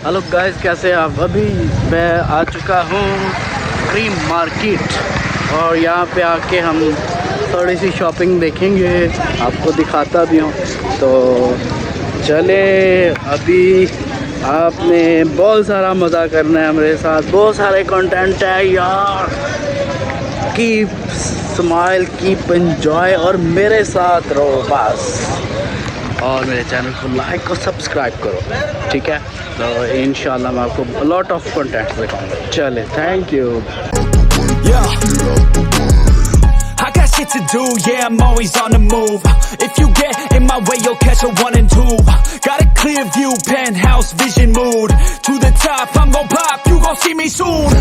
Hello guys, कैसे आप? अभी मैं आ चुका हूँ क्रीम मार्केट और यहाँ पे आके हम थोड़ी सी शॉपिंग देखेंगे, आपको दिखाता भी हूँ। तो चले, अभी आपने बहुत सारा मज़ा करना है मेरे साथ, बहुत सारे कंटेंट है यार। कीप स्माइल, कीप एंजॉय और मेरे साथ रहो बस। और मेरे चैनल को लाइक और सब्सक्राइब करो, ठीक है? तो इंशाल्लाह मैं आपको लॉट ऑफ कंटेंट दिखाऊंगा। चले, thank you. I got shit to do, yeah, I'm always on the move. If you get in my way, you'll catch a 1 and 2. Got a clear view, penthouse vision mood. To the top, I'm gon' pop, you gon' see me soon.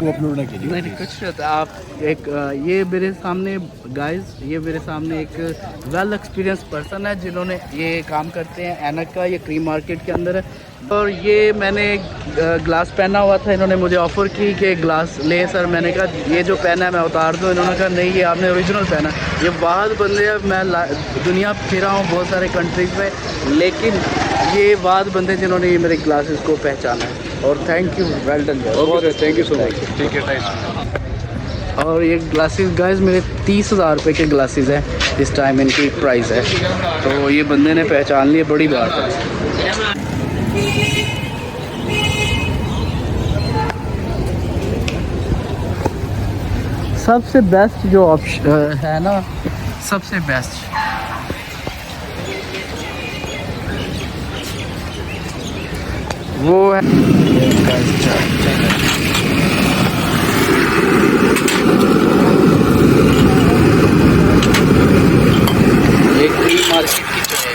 Upload नहीं कुछ नहीं होता। आप एक ये मेरे सामने guys, ये मेरे सामने एक वेल एक्सपीरियंस पर्सन है जिन्होंने ये काम करते हैं ऐनक का, ये क्रीम मार्केट के अंदर है। और ये मैंने ग्लास पहना हुआ था, इन्होंने मुझे ऑफ़र की कि ग्लास ले सर। मैंने कहा ये जो पहना है मैं उतार दूँ। इन्होंने कहा नहीं, ये आपने ओरिजिनल पहना। ये वाद बंदे हैं, मैं दुनिया फिरा हूँ बहुत सारे कंट्रीज़ में, लेकिन ये वाद बंदे जिन्होंने ये मेरे ग्लासेस को पहचाना है। और thank you, well done. Okay sir, thank you so much. ठीक है, थैंक्स। और ये ग्लासेस गाइस मेरे 30,000 रुपये के ग्लासेस हैं इस टाइम, इनकी प्राइस है। तो ये बंदे ने पहचान लिया, बड़ी बात है। सबसे बेस्ट जो ऑप्शन है ना, सबसे बेस्ट वो है ये क्रीम मार्केट की जो है।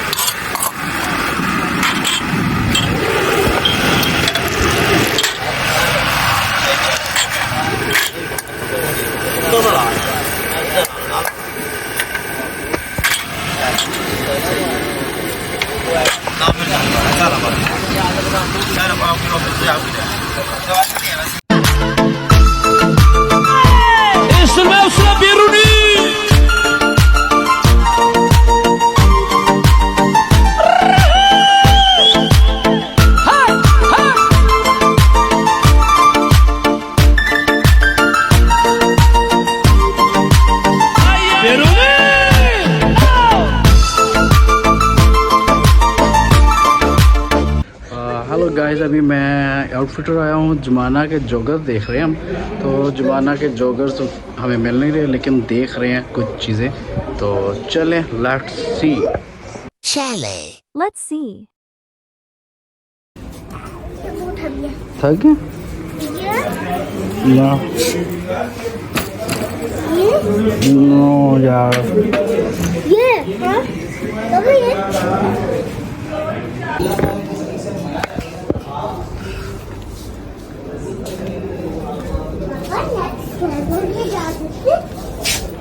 हेलो गाइस, अभी मैं आउटफिटर आया हूँ। जुमाना के जॉगर देख रहे हैं हम। तो जुमाना के जॉगर्स हमें मिल नहीं रहे, लेकिन देख रहे हैं कुछ चीज़ें। तो चलें, लेट्स सी। Let's see. थक गए ना? नो यार, ये हाँ?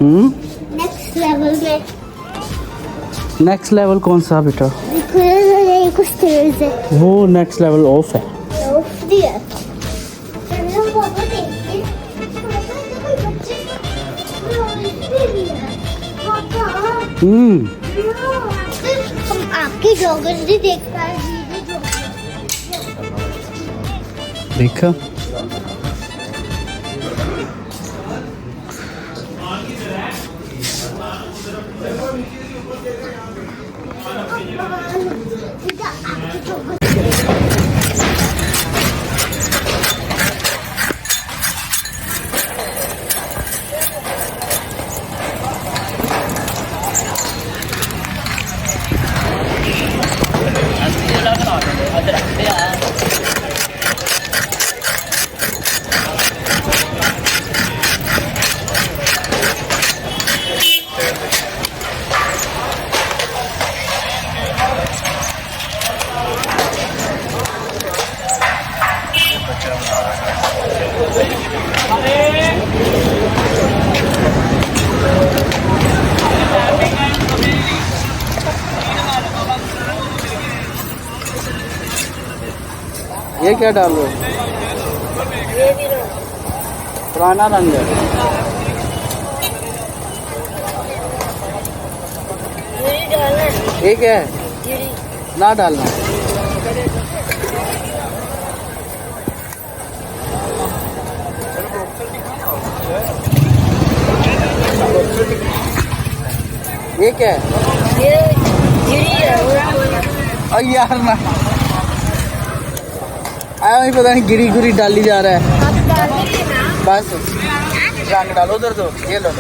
नेक्स्ट लेवल में। नेक्स्ट लेवल कौन सा बेटा? कुछ स्टेज है, वो नेक्स्ट लेवल ऑफ है। ऑफ दिया। हम आपके जॉगर्स भी देखता है। देखा? ये क्या डाल रहे हो? पुराना रंग है। ठीक है, ना डालना। ये क्या है? और यार ना आया नहीं, पता नहीं गिरी गुरी डाली जा रहा है। बस रंग डालो उधर, तो ये लो।